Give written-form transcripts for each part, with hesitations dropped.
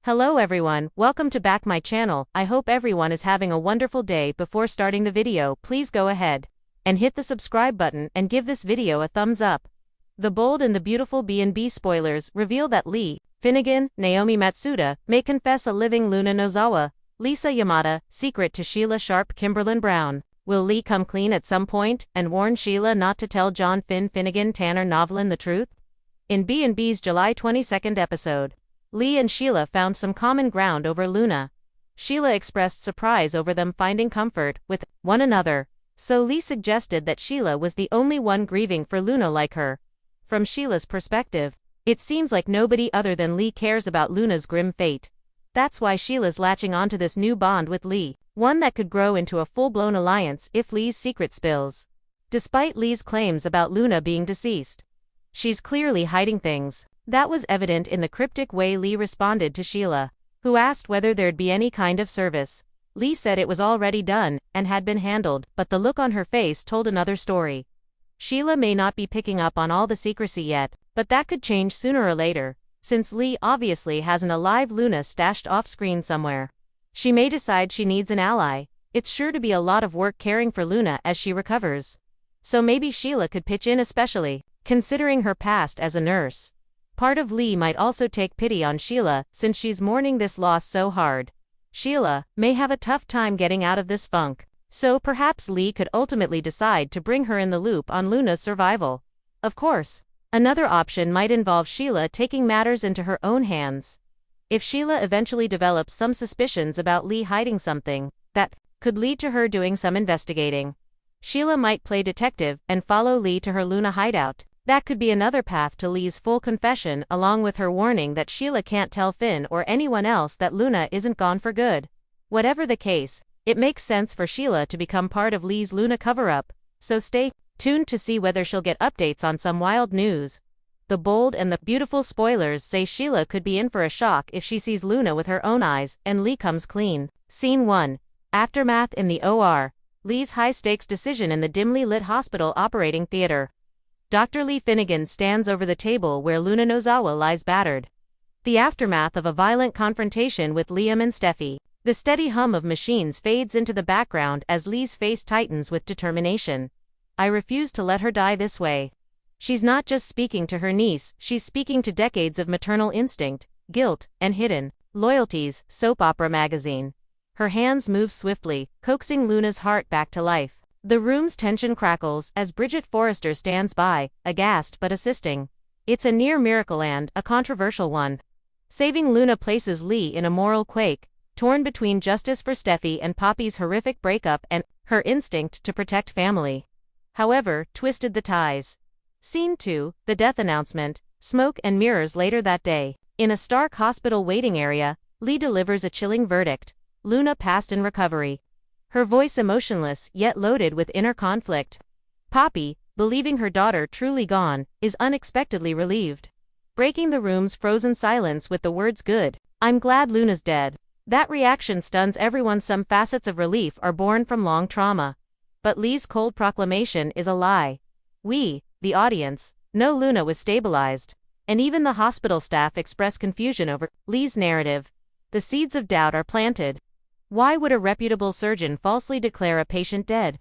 Hello everyone, welcome to back my channel. I hope everyone is having a wonderful day. Before starting the video, please go ahead and hit the subscribe button and give this video a thumbs up. The Bold and the Beautiful B&B spoilers reveal that Lee Finnegan, Naomi Matsuda, may confess a living Luna Nozawa, Lisa Yamada, secret to Sheila Sharp Kimberlyn Brown. Will Lee come clean at some point and warn Sheila not to tell John Finnegan Tanner Novlin the truth? In B&B's July 22nd episode, Lee and Sheila found some common ground over Luna. Sheila expressed surprise over them finding comfort with one another, so Lee suggested that Sheila was the only one grieving for Luna like her. From Sheila's perspective, it seems like nobody other than Lee cares about Luna's grim fate. That's why Sheila's latching onto this new bond with Lee, one that could grow into a full-blown alliance if Lee's secret spills. Despite Lee's claims about Luna being deceased, she's clearly hiding things. That was evident in the cryptic way Lee responded to Sheila, who asked whether there'd be any kind of service. Lee said it was already done and had been handled, but the look on her face told another story. Sheila may not be picking up on all the secrecy yet, but that could change sooner or later, since Lee obviously has an alive Luna stashed off-screen somewhere. She may decide she needs an ally. It's sure to be a lot of work caring for Luna as she recovers. So maybe Sheila could pitch in, especially considering her past as a nurse. Part of Lee might also take pity on Sheila since she's mourning this loss so hard. Sheila may have a tough time getting out of this funk, so perhaps Lee could ultimately decide to bring her in the loop on Luna's survival. Of course, another option might involve Sheila taking matters into her own hands. If Sheila eventually develops some suspicions about Lee hiding something, that could lead to her doing some investigating. Sheila might play detective and follow Lee to her Luna hideout. That could be another path to Lee's full confession, along with her warning that Sheila can't tell Finn or anyone else that Luna isn't gone for good. Whatever the case, it makes sense for Sheila to become part of Lee's Luna cover-up, so stay tuned to see whether she'll get updates on some wild news. The Bold and the Beautiful spoilers say Sheila could be in for a shock if she sees Luna with her own eyes and Lee comes clean. Scene 1. Aftermath in the OR. Lee's high-stakes decision in the dimly lit hospital operating theater. Dr. Lee Finnegan stands over the table where Luna Nozawa lies battered. The aftermath of a violent confrontation with Liam and Steffi. The steady hum of machines fades into the background as Lee's face tightens with determination. I refuse to let her die this way. She's not just speaking to her niece, she's speaking to decades of maternal instinct, guilt, and hidden loyalties. Soap Opera Magazine. Her hands move swiftly, coaxing Luna's heart back to life. The room's tension crackles as Bridget Forrester stands by, aghast but assisting. It's a near miracle and a controversial one. Saving Luna places Lee in a moral quake, torn between justice for Steffi and Poppy's horrific breakup and her instinct to protect family. However, twisted the ties. Scene 2, the death announcement, smoke and mirrors. Later that day, in a Stark hospital waiting area, Lee delivers a chilling verdict. Luna passed in recovery. Her voice emotionless yet loaded with inner conflict. Poppy, believing her daughter truly gone, is unexpectedly relieved. Breaking the room's frozen silence with the words, "Good. I'm glad Luna's dead." That reaction stuns everyone. Some facets of relief are born from long trauma. But Lee's cold proclamation is a lie. We, the audience, know Luna was stabilized. And even the hospital staff express confusion over Lee's narrative. The seeds of doubt are planted. Why would a reputable surgeon falsely declare a patient dead?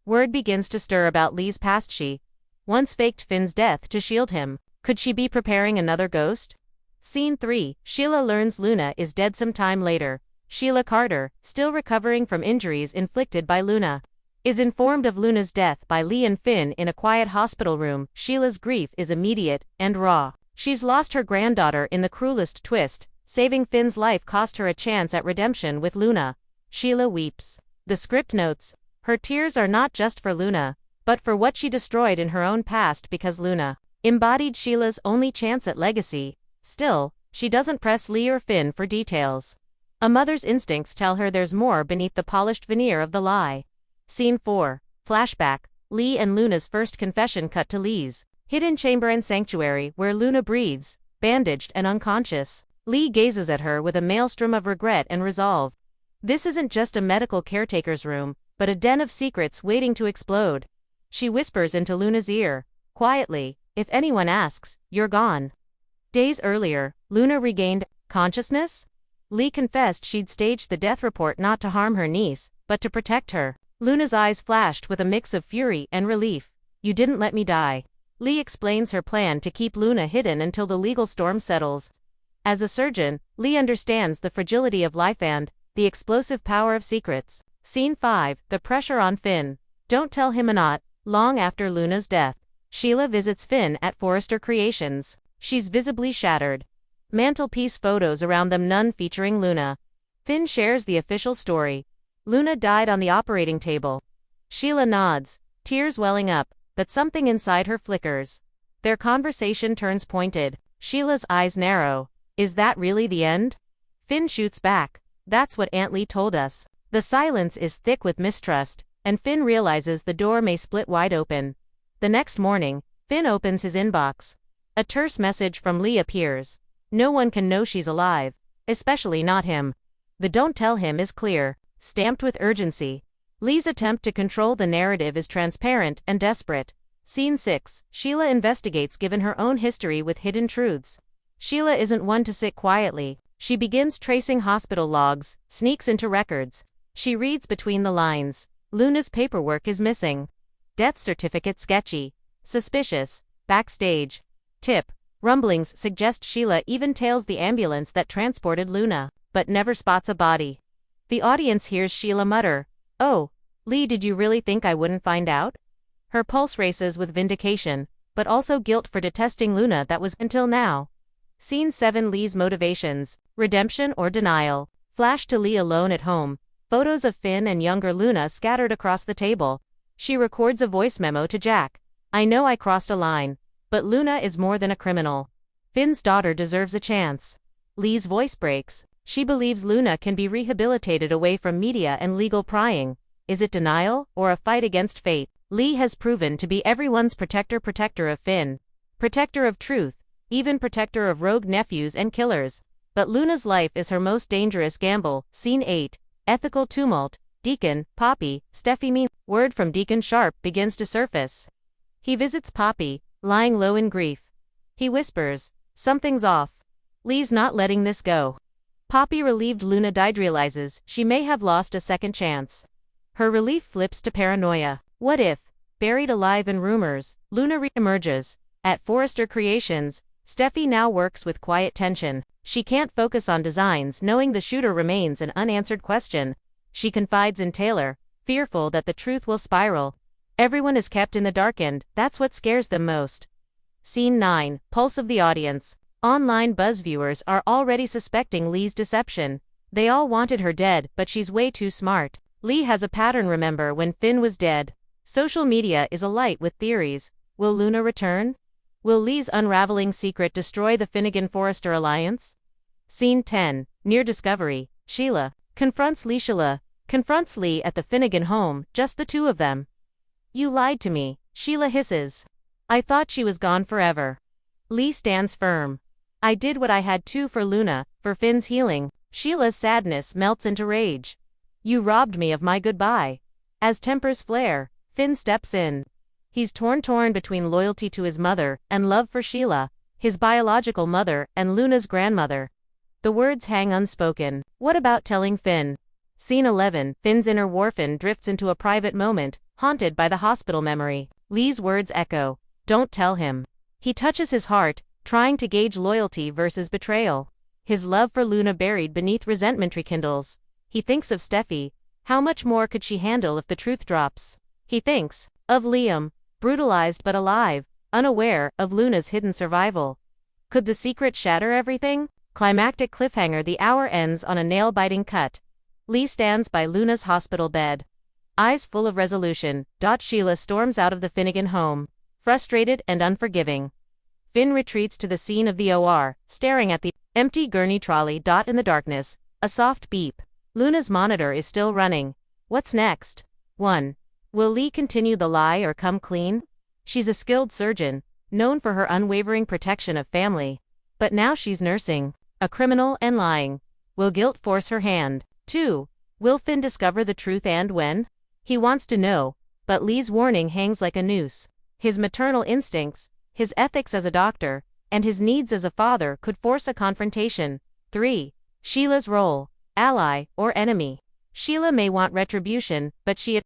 Word begins to stir about Lee's past. She once faked Finn's death to shield him. Could she be preparing another ghost? Scene 3. Sheila learns Luna is dead. Some time later, Sheila Carter, still recovering from injuries inflicted by Luna, is informed of Luna's death by Lee and Finn in a quiet hospital room. Sheila's grief is immediate and raw. She's lost her granddaughter in the cruelest twist. Saving Finn's life cost her a chance at redemption with Luna. Sheila weeps. The script notes, her tears are not just for Luna, but for what she destroyed in her own past because Luna embodied Sheila's only chance at legacy. Still, she doesn't press Lee or Finn for details. A mother's instincts tell her there's more beneath the polished veneer of the lie. Scene 4. Flashback. Lee and Luna's first confession. Cut to Lee's hidden chamber and sanctuary where Luna breathes, bandaged and unconscious. Lee gazes at her with a maelstrom of regret and resolve. This isn't just a medical caretaker's room, but a den of secrets waiting to explode. She whispers into Luna's ear, quietly, "If anyone asks, you're gone." Days earlier, Luna regained consciousness? Lee confessed she'd staged the death report not to harm her niece, but to protect her. Luna's eyes flashed with a mix of fury and relief. "You didn't let me die." Lee explains her plan to keep Luna hidden until the legal storm settles. As a surgeon, Lee understands the fragility of life and the explosive power of secrets. Scene 5, the pressure on Finn. Don't tell him or not. Long after Luna's death, Sheila visits Finn at Forrester Creations. She's visibly shattered. Mantelpiece photos around them, none featuring Luna. Finn shares the official story. Luna died on the operating table. Sheila nods, tears welling up, but something inside her flickers. Their conversation turns pointed. Sheila's eyes narrow. "Is that really the end?" Finn shoots back. "That's what Aunt Lee told us." The silence is thick with mistrust, and Finn realizes the door may split wide open. The next morning, Finn opens his inbox. A terse message from Lee appears. No one can know she's alive, especially not him. The "don't tell him" is clear, stamped with urgency. Lee's attempt to control the narrative is transparent and desperate. Scene 6, Sheila investigates given her own history with hidden truths. Sheila isn't one to sit quietly. She begins tracing hospital logs, sneaks into records. She reads between the lines. Luna's paperwork is missing. Death certificate sketchy. Suspicious. Backstage. Tip. Rumblings suggest Sheila even tails the ambulance that transported Luna, but never spots a body. The audience hears Sheila mutter, "Oh, Lee, did you really think I wouldn't find out?" Her pulse races with vindication, but also guilt for detesting Luna that was until now. Scene 7, Lee's motivations, redemption or denial. Flash to Lee alone at home. Photos of Finn and younger Luna scattered across the table. She records a voice memo to Jack. "I know I crossed a line, but Luna is more than a criminal. Finn's daughter deserves a chance." Lee's voice breaks. She believes Luna can be rehabilitated away from media and legal prying. Is it denial or a fight against fate? Lee has proven to be everyone's protector of Finn. Protector of truth, even protector of rogue nephews and killers. But Luna's life is her most dangerous gamble. Scene 8. Ethical tumult. Deacon, Poppy, Steffi mean. Word from Deacon Sharp begins to surface. He visits Poppy, lying low in grief. He whispers, "Something's off." Lee's not letting this go. Poppy, relieved Luna died, realizes she may have lost a second chance. Her relief flips to paranoia. What if, buried alive in rumors, Luna re-emerges? At Forrester Creations, Steffi now works with quiet tension. She can't focus on designs knowing the shooter remains an unanswered question. She confides in Taylor, fearful that the truth will spiral. Everyone is kept in the dark and that's what scares them most. Scene 9, Pulse of the audience. Online buzz viewers are already suspecting Lee's deception. They all wanted her dead, but she's way too smart. Lee has a pattern, remember when Finn was dead. Social media is alight with theories. Will Luna return? Will Lee's unraveling secret destroy the Finnegan-Forrester alliance? Scene 10, Near Discovery. Sheila confronts Lee. Sheila confronts Lee at the Finnegan home, just the two of them. "You lied to me," Sheila hisses. "I thought she was gone forever." Lee stands firm. "I did what I had to for Luna, for Finn's healing." Sheila's sadness melts into rage. "You robbed me of my goodbye." As tempers flare, Finn steps in. He's torn between loyalty to his mother and love for Sheila, his biological mother and Luna's grandmother. The words hang unspoken. What about telling Finn? Scene 11, Finn's inner Warfin drifts into a private moment, haunted by the hospital memory. Lee's words echo, "Don't tell him." He touches his heart, trying to gauge loyalty versus betrayal. His love for Luna buried beneath resentment rekindles. He thinks of Steffi. How much more could she handle if the truth drops? He thinks of Liam, brutalized but alive, unaware of Luna's hidden survival. Could the secret shatter everything? Climactic cliffhanger. The hour ends on a nail-biting cut. Lee stands by Luna's hospital bed. Eyes full of resolution. Sheila storms out of the Finnegan home, frustrated and unforgiving. Finn retreats to the scene of the OR, staring at the empty gurney trolley. In the darkness, a soft beep. Luna's monitor is still running. What's next? 1. Will Lee continue the lie or come clean? She's a skilled surgeon, known for her unwavering protection of family. But now she's nursing a criminal and lying. Will guilt force her hand? 2. Will Finn discover the truth and when? He wants to know, but Lee's warning hangs like a noose. His maternal instincts, his ethics as a doctor, and his needs as a father could force a confrontation. 3. Sheila's role: ally or enemy. Sheila may want retribution, but she